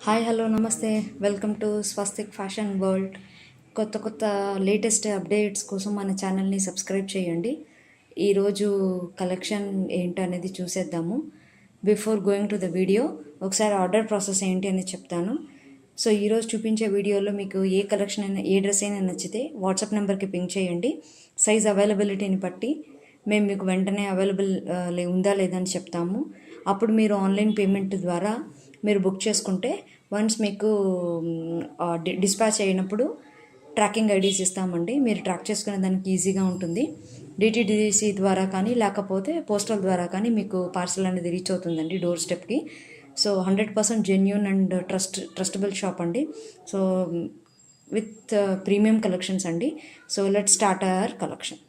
Hi hello నమస్తే welcome to Swastik fashion world. కొత్త latest updates కోసం మన ఛానల్ని సబ్స్క్రైబ్ చేయండి. ఈరోజు కలెక్షన్ ఏంటనేది చూసేద్దాము. Before going to the video ఒకసారి ఆర్డర్ ప్రాసెస్ ఏంటి అనేది చెప్తాను. సో ఈరోజు చూపించే వీడియోలో మీకు ఏ కలెక్షన్ అయినా ఏ డ్రెస్ అయినా నచ్చితే వాట్సాప్ నెంబర్కి పింక్ చేయండి. సైజ్ అవైలబిలిటీని బట్టి మేము మీకు వెంటనే అవైలబుల్ ఉందా లేదా అని చెప్తాము. అప్పుడు మీరు ఆన్లైన్ పేమెంట్ ద్వారా మీరు బుక్ చేసుకుంటే వన్స్ మీకు డిస్పాచ్ అయినప్పుడు ట్రాకింగ్ ఐడీస్ ఇస్తామండి. మీరు ట్రాక్ చేసుకునే దానికి ఈజీగా ఉంటుంది. డిటీడీసీ ద్వారా కానీ లేకపోతే పోస్టల్ ద్వారా కానీ మీకు పార్సల్ అనేది రీచ్ అవుతుందండి డోర్ స్టెప్కి. So 100% genuine and trustable shop అండి. సో విత్ ప్రీమియం కలెక్షన్స్ అండి. So let start our collection.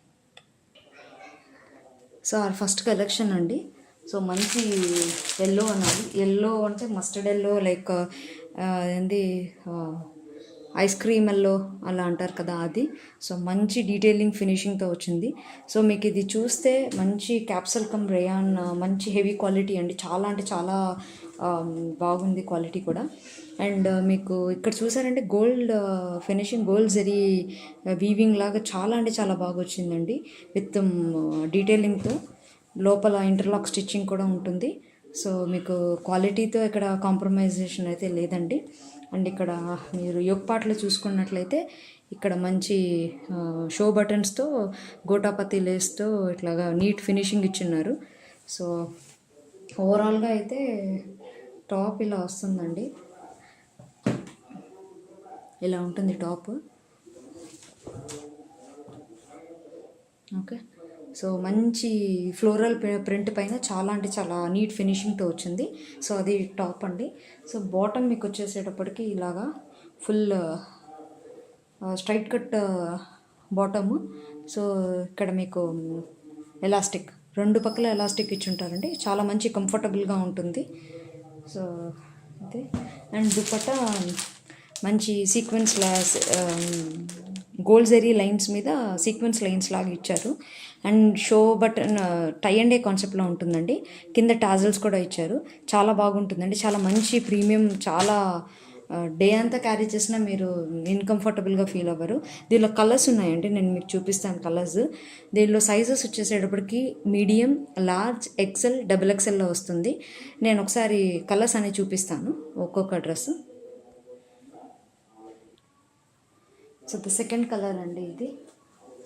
So ఆ ఫస్ట్ కలెక్షన్ అండి. సో మంచి ఎల్లో అన్నది, ఎల్లో అంటే మస్టర్డ్ ఎల్లో, లైక్ ఏంది ఐస్ క్రీమ్ ఎల్లో అలా అంటారు కదా అది. సో మంచి డీటెయిలింగ్ ఫినిషింగ్తో వచ్చింది. సో మీకు ఇది చూస్తే మంచి క్యాప్సల్ కమ్ రేయాన్, మంచి హెవీ క్వాలిటీ అండి. చాలా అంటే చాలా బాగుంది క్వాలిటీ కూడా. అండ్ మీకు ఇక్కడ చూసారంటే gold finishing, gold zari weaving లాగా చాలా అంటే చాలా బాగా వచ్చిందండి. విత్ డీటెయిలింగ్తో లోపల ఇంటర్లాక్ స్టిచ్చింగ్ కూడా ఉంటుంది. సో మీకు క్వాలిటీతో ఇక్కడ కాంప్రమైజేషన్ అయితే లేదండి. అండ్ ఇక్కడ మీరు యోగ్ పార్ట్లో చూసుకున్నట్లయితే ఇక్కడ మంచి షో బటన్స్తో గోటాపతి లేస్తో ఇట్లాగా నీట్ ఫినిషింగ్ ఇచ్చిన్నారు. సో ఓవరాల్గా అయితే టాప్ ఇలా వస్తుందండి. ఇలా ఉంటుంది టాప్. ఓకే, సో మంచి ఫ్లోరల్ ప్రింట్ పైన చాలా అంటే చాలా నీట్ ఫినిషింగ్తో వచ్చింది. సో అది టాప్ అండి. సో బాటమ్ మీకు వచ్చేసేటప్పటికి ఇలాగా full straight cut bottom. So ఇక్కడ మీకు ఎలాస్టిక్, రెండు పక్కల ఎలాస్టిక్ ఇచ్చి ఉంటారండి. చాలా మంచి కంఫర్టబుల్గా ఉంటుంది. సో అదే. అండ్ దుపట్టా మంచి సీక్వెన్స్ గోల్డ్ జరీ లైన్స్ మీద సీక్వెన్స్ లైన్స్ లాగా ఇచ్చారు. And show button tie and dye కాన్సెప్ట్లో ఉంటుందండి. కింద టాజల్స్ కూడా ఇచ్చారు. చాలా బాగుంటుందండి. చాలా మంచి ప్రీమియం, చాలా డే అంతా క్యారీ చేసినా మీరు ఇన్కంఫర్టబుల్గా ఫీల్ అవ్వరు. దీనిలో కలర్స్ ఉన్నాయండి, నేను మీకు చూపిస్తాను కలర్స్. దీనిలో సైజెస్ వచ్చేసేటప్పటికి మీడియం, లార్జ్, ఎక్సెల్, డబుల్ ఎక్సెల్లో వస్తుంది. నేను ఒకసారి కలర్స్ అనేవి చూపిస్తాను ఒక్కొక్క dress. So the second colour అండి ఇది.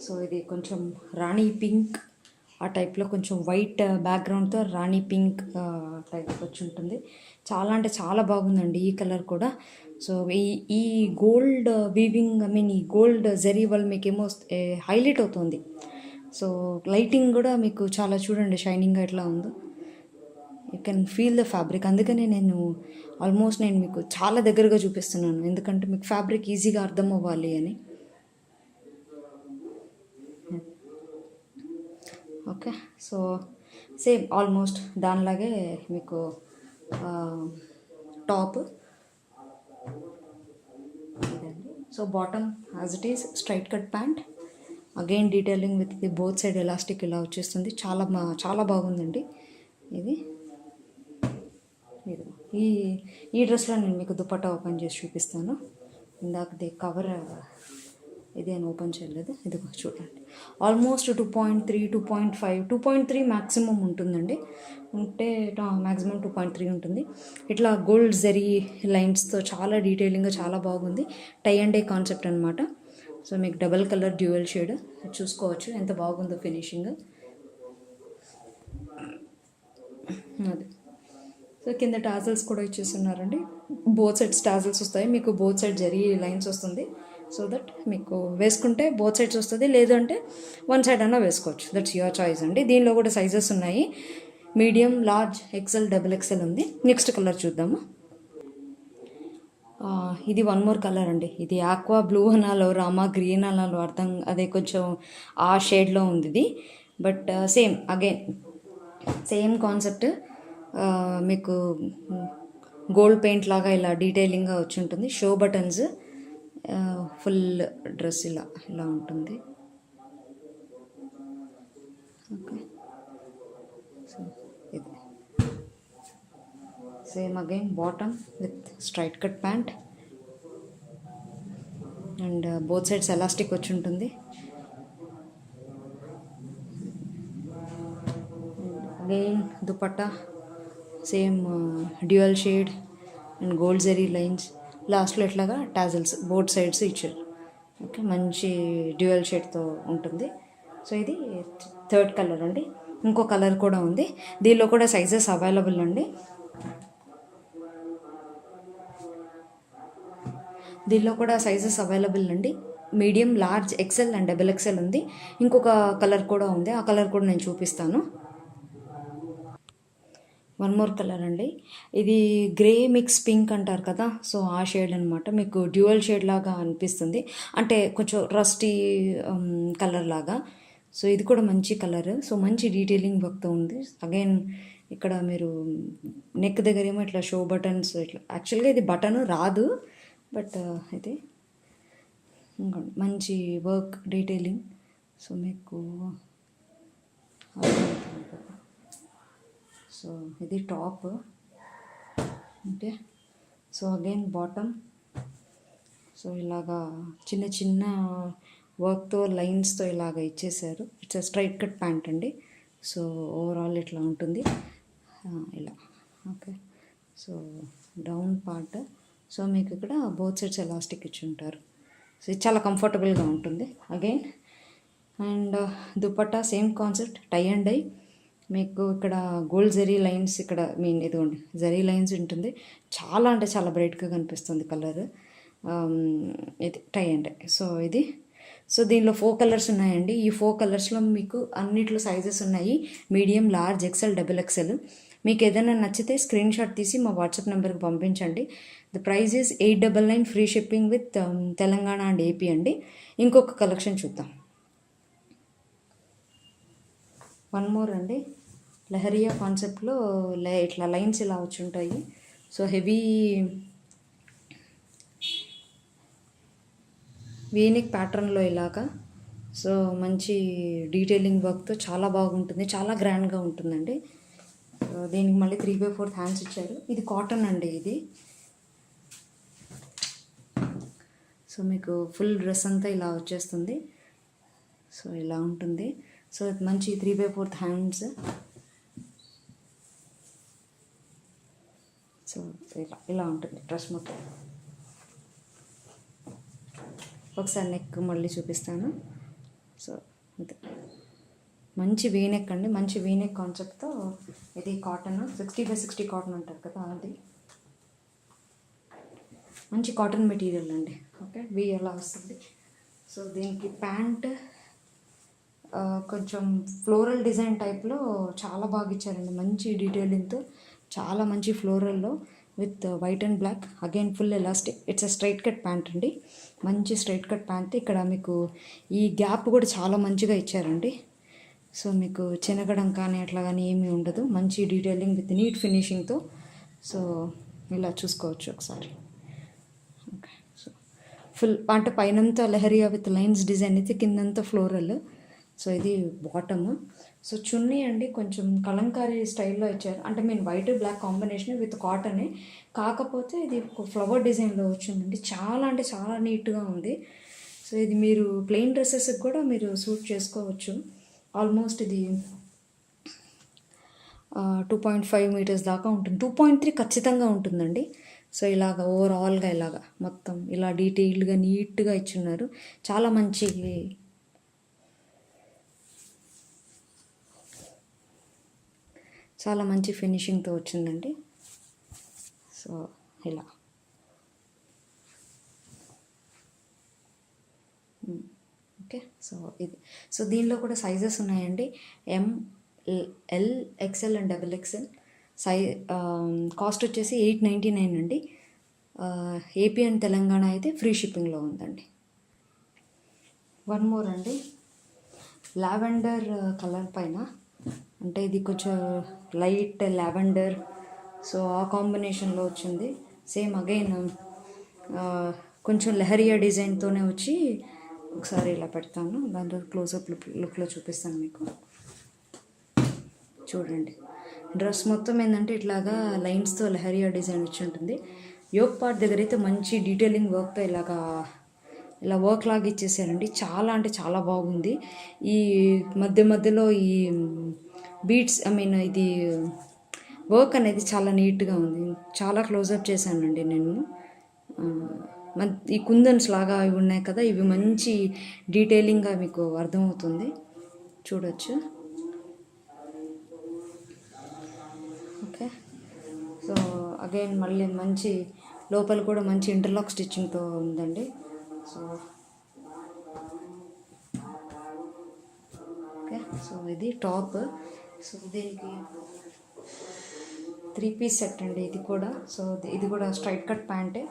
సో ఇది కొంచెం రాణి పింక్ ఆ టైప్లో, కొంచెం వైట్ బ్యాక్గ్రౌండ్తో రాణి పింక్ టైప్ వచ్చి ఉంటుంది. చాలా అంటే చాలా బాగుందండి ఈ కలర్ కూడా. సో ఈ గోల్డ్ వీవింగ్, ఈ గోల్డ్ జరీ వల్ల మీకేమో హైలైట్ అవుతుంది. సో లైటింగ్ కూడా మీకు చాలా చూడండి షైనింగ్గా ఎట్లా ఉందో. You can feel the fabric. అందుకనే నేను మీకు చాలా దగ్గరగా చూపిస్తున్నాను, ఎందుకంటే మీకు ఫ్యాబ్రిక్ ఈజీగా అర్థం అవ్వాలి అని. ఓకే, సో సేమ్ ఆల్మోస్ట్ దానిలాగే మీకు టాప్ ఇదండి. So bottom as it is straight cut pant, again detailing with the both side elastic ఇలా వచ్చేస్తుంది. చాలా బాగుందండి ఇది. ఈ డ్రెస్లో నేను మీకు దుపట్టా ఓపెన్ చేసి చూపిస్తాను. ఇందాకది కవర్ ఇది అని ఓపెన్ చేయలేదు. ఇది చూడండి, ఆల్మోస్ట్ 2.3, 2.5, 2.3 మ్యాక్సిమం ఉంటుందండి. ఉంటే మ్యాక్సిమం 2.3 ఉంటుంది. ఇట్లా గోల్డ్ జరీ లైన్స్తో చాలా డీటెయిలింగ్గా చాలా బాగుంది. టై అండ్ డే కాన్సెప్ట్ అనమాట. సో మీకు డబల్ కలర్ డ్యూయల్ షేడ్ చూసుకోవచ్చు ఎంత బాగుందో ఫినిషింగ్ అది. సో కింద టాజల్స్ కూడా ఇచ్చేస్తున్నారండి. బోత్ సైడ్స్ టాజల్స్ వస్తాయి మీకు, బోత్ సైడ్ జరీ లైన్స్ వస్తుంది. సో దట్ మీకు వేసుకుంటే బోత్ సైడ్స్ వస్తుంది, లేదంటే వన్ సైడ్ అన్నా వేసుకోవచ్చు. దట్స్ యువర్ చాయిస్ అండి. దీనిలో కూడా సైజెస్ ఉన్నాయి, medium, large, XL, double XL ఉంది. నెక్స్ట్ కలర్ చూద్దాము. ఇది వన్ మోర్ కలర్ అండి. ఇది ఆక్వా బ్లూ అనాలో రామా గ్రీన్ అనాలో అర్థం, అదే కొంచెం ఆ షేడ్లో ఉంది ఇది. But same again same concept. మీకు గోల్డ్ పెయింట్ లాగా ఇలా డీటెయిలింగ్గా వచ్చి ఉంటుంది. షో బటన్స్, ఫుల్ డ్రెస్ ఇలా ఉంటుంది. ఓకే, సో ఇది same again bottom with straight cut pant and both sides elastic వచ్చి ఉంటుంది. Again dupatta same dual shade and gold zari lines, లాస్ట్లో ఇట్లాగా టాజిల్స్ బోత్ సైడ్స్ ఇచ్చారు. ఓకే, మంచి డ్యూయల్ షేడ్తో ఉంటుంది. సో ఇది థర్డ్ కలర్ అండి. ఇంకో కలర్ కూడా ఉంది, దీనిలో కూడా సైజెస్ అవైలబుల్ అండి. దీనిలో కూడా సైజెస్ అవైలబుల్ అండి. Medium, large, XL and double XL ఉంది. ఇంకొక కలర్ కూడా ఉంది, ఆ కలర్ కూడా నేను చూపిస్తాను. వన్ మోర్ కలర్ అండి, ఇది గ్రే మిక్స్ పింక్ అంటారు కదా, సో ఆ షేడ్ అనమాట. మీకు డ్యూయల్ షేడ్ లాగా అనిపిస్తుంది, అంటే కొంచెం రస్టీ కలర్ లాగా. సో ఇది కూడా మంచి కలర్. సో మంచి డీటెయిలింగ్ వర్క్తో ఉంది. అగైన్ ఇక్కడ మీరు నెక్ దగ్గర ఏమో ఇట్లా షో బటన్స్, ఇట్లా యాక్చువల్గా ఇది బటన్ రాదు, బట్ ఇది మంచి వర్క్ డీటెయిలింగ్. సో మీకు సో ఇది top. Okay, so again bottom. So ఇలాగా చిన్న చిన్న వర్క్తో లైన్స్తో ఇలాగ ఇచ్చేసారు. ఇట్స్ స్ట్రైట్ కట్ ప్యాంట్ అండి. సో ఓవరాల్ ఇట్లా ఉంటుంది ఇలా. Okay, so down part. So మీకు ఇక్కడ బోత్ సైడ్స్ ఎలాస్టిక్ ఇచ్చి ఉంటారు. సో ఇది చాలా కంఫర్టబుల్గా ఉంటుంది. Again and dupatta same concept, tie and dye. మీకు ఇక్కడ గోల్డ్ జెరీ లైన్స్, ఇక్కడ ఇదిగోండి జెరీ లైన్స్ ఉంటుంది. చాలా అంటే చాలా బ్రైట్గా కనిపిస్తుంది కలర్. ఇది టై అండ్ డై. సో ఇది, సో దీనిలో 4 కలర్స్ ఉన్నాయండి. ఈ 4 కలర్స్లో మీకు అన్నిట్లో సైజెస్ ఉన్నాయి, medium, large, XL, double XL. మీకు ఏదైనా నచ్చితే స్క్రీన్ షాట్ తీసి మా వాట్సాప్ నెంబర్కి పంపించండి. The price is 899, free shipping with Telangana and AP అండి. ఇంకొక కలెక్షన్ చూద్దాం. వన్ మోర్ అండి, లహరియా కాన్సెప్ట్లో ఇట్లా లైన్స్ ఇలా వచ్చి ఉంటాయి. సో హెవీ వీనిక్ ప్యాటర్న్లో ఇలాగా. సో మంచి డీటెయిలింగ్ వర్క్తో చాలా బాగుంటుంది, చాలా గ్రాండ్గా ఉంటుందండి. సో దీనికి మళ్ళీ 3/4 హ్యాండ్స్ ఇచ్చారు. ఇది కాటన్ అండి ఇది. సో మీకు ఫుల్ డ్రెస్ అంతా ఇలా వచ్చేస్తుంది. సో ఇలా ఉంటుంది. సో మంచి 3/4 హ్యాండ్స్. సో ఇలా ఉంటుంది డ్రెస్ మొత్తం. ఒకసారి నెక్ మళ్ళీ చూపిస్తాను. సో అంతే, మంచి వీనెక్ అండి, మంచి వీనెక్ కాన్సెప్ట్తో. ఇది కాటన్, 60/60 కాటన్ అంటారు కదా, అది మంచి కాటన్ మెటీరియల్ అండి. ఓకే, వీ ఎలా వస్తుంది. సో దీనికి ప్యాంట్ కొంచెం ఫ్లోరల్ డిజైన్ టైప్లో చాలా బాగా ఇచ్చారండి, మంచి డీటెయిలింగ్తో. చాలా మంచి ఫ్లోరల్లో with white and black. Again full elastic. It's straight cut pant అండి, మంచి స్ట్రైట్ కట్ ప్యాంట్. ఇక్కడ మీకు ఈ గ్యాప్ కూడా చాలా మంచిగా ఇచ్చారండి. సో మీకు చినగడం కానీ అట్లా కానీ ఏమీ ఉండదు, మంచి డీటెయిలింగ్ విత్ నీట్ ఫినిషింగ్తో. సో ఇలా చూసుకోవచ్చు ఒకసారి. ఓకే, సో ఫుల్ అంటే పైనంతా లెహరియా విత్ లైన్స్ డిజైన్ అయితే, కిందంతా ఫ్లోరల్. సో ఇది బాటమ్. సో చున్నీ అండి కొంచెం కలంకారీ స్టైల్లో ఇచ్చారు, అంటే వైట్ బ్లాక్ కాంబినేషన్ విత్ కాటనే, కాకపోతే ఇది ఫ్లవర్ డిజైన్లో వచ్చిందండి. చాలా అంటే చాలా నీట్గా ఉంది. సో ఇది మీరు ప్లెయిన్ డ్రెస్సెస్కి కూడా మీరు సూట్ చేసుకోవచ్చు. ఆల్మోస్ట్ ఇది 2.5 మీటర్స్ దాకా ఉంటుంది, 2.3 ఖచ్చితంగా ఉంటుందండి. సో ఇలాగ ఓవరాల్గా ఇలాగ మొత్తం ఇలా డీటెయిల్డ్గా నీట్గా ఇచ్చున్నారు. చాలా మంచి చాలా మంచి ఫినిషింగ్తో వచ్చిందండి. సో ఇలా ఓకే. సో ఇది, సో దీనిలో కూడా సైజెస్ ఉన్నాయండి, M, L, XL and double XL. Cost వచ్చేసి 899 అండి. ఏపీ అండ్ తెలంగాణ అయితే ఫ్రీ షిప్పింగ్లో ఉందండి. వన్ మోర్ అండి, లావెండర్ కలర్ పైన, అంటే ఇది కొంచెం లైట్ లావెండర్, సో ఆ కాంబినేషన్లో వచ్చింది. సేమ్ అగైన్ కొంచెం లెహరియా డిజైన్తోనే వచ్చి, ఒకసారి ఇలా పెడతాను, దాంట్లో క్లోజప్ లుక్లో చూపిస్తాను మీకు. చూడండి, డ్రెస్ మొత్తం ఏంటంటే ఇట్లాగా లైన్స్తో లెహరియా డిజైన్ వచ్చి ఉంటుంది. యోక్ పార్ట్ దగ్గర అయితే మంచి డీటెయిలింగ్ వర్క్తో ఇలా వర్క్ లాగా ఇచ్చేసారండి. చాలా అంటే చాలా బాగుంది. ఈ మధ్య మధ్యలో ఈ బీట్స్ ఇది వర్క్ అనేది చాలా నీట్గా ఉంది. చాలా క్లోజప్ చేశానండి నేను. ఈ కుందన్స్ లాగా ఇవి ఉన్నాయి కదా, ఇవి మంచి డీటెయిలింగ్గా మీకు అర్థమవుతుంది, చూడొచ్చు. ఓకే, సో అగైన్ మళ్ళీ మంచి లోపల కూడా మంచి ఇంటర్లాక్ స్టిచ్చింగ్తో ఉందండి. సో ఓకే, సో ఇది టాప్. సో దీనికి 3 పీస్ సెట్ అండి ఇది కూడా. సో ఇది కూడా స్ట్రైట్ కట్ ప్యాంటే.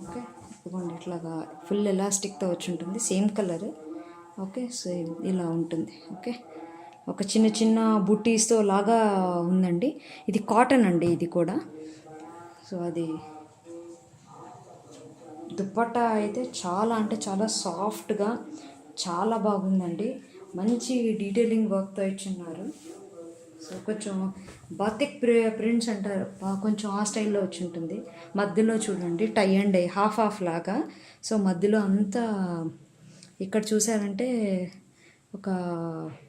ఓకే, ఇదిగోండి ఇట్లాగా ఫుల్ ఎలాస్టిక్తో వచ్చి ఉంటుంది, సేమ్ కలర్. ఓకే, సో ఇలా ఉంటుంది. ఓకే, ఒక చిన్న చిన్న బుట్టీస్తో లాగా ఉందండి. ఇది కాటన్ అండి ఇది కూడా. సో అది దుప్పట్టా అయితే చాలా అంటే చాలా సాఫ్ట్గా చాలా బాగుందండి. మంచి డీటెయిలింగ్ వర్క్తో ఇచ్చున్నారు. సో కొంచెం బాతిక్ ప్రింట్స్ అంటారు, కొంచెం ఆ స్టైల్లో వచ్చి ఉంటుంది. మధ్యలో చూడండి టై అండ్ డై హాఫ్ లాగా. సో మధ్యలో అంతా ఇక్కడ చూసారంటే ఒక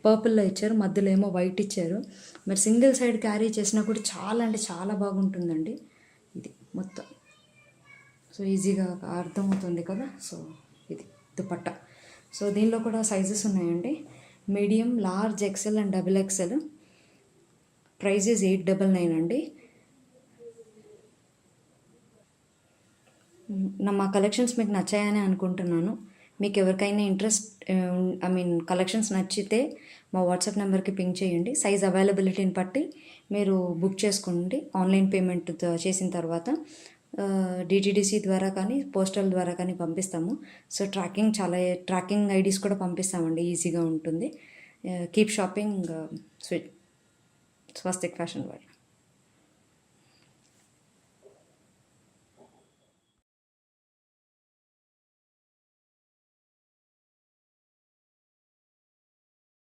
పర్పుల్లో ఇచ్చారు, మధ్యలో ఏమో వైట్ ఇచ్చారు. మరి సింగిల్ సైడ్ క్యారీ చేసినా కూడా చాలా అంటే చాలా బాగుంటుందండి ఇది మొత్తం. సో ఈజీగా అర్థమవుతుంది కదా. సో ఇది దుపట్టా. సో దీనిలో కూడా సైజెస్ ఉన్నాయండి, medium, large, XL and XXL. Price is 899 అండి. మా కలెక్షన్స్ మీకు నచ్చాయని అనుకుంటున్నాను. మీకు ఎవరికైనా ఇంట్రెస్ట్ కలెక్షన్స్ నచ్చితే మా వాట్సాప్ నెంబర్కి పింక్ చేయండి. సైజ్ అవైలబిలిటీని బట్టి మీరు బుక్ చేసుకోండి. ఆన్లైన్ పేమెంట్ చేసిన తర్వాత DTDC ద్వారా కానీ పోస్టల్ ద్వారా కానీ పంపిస్తాము. సో ట్రాకింగ్ ఐడీస్ కూడా పంపిస్తామండి, ఈజీగా ఉంటుంది. కీప్ షాపింగ్ స్వస్తిక్ ఫ్యాషన్ వరల్డ్.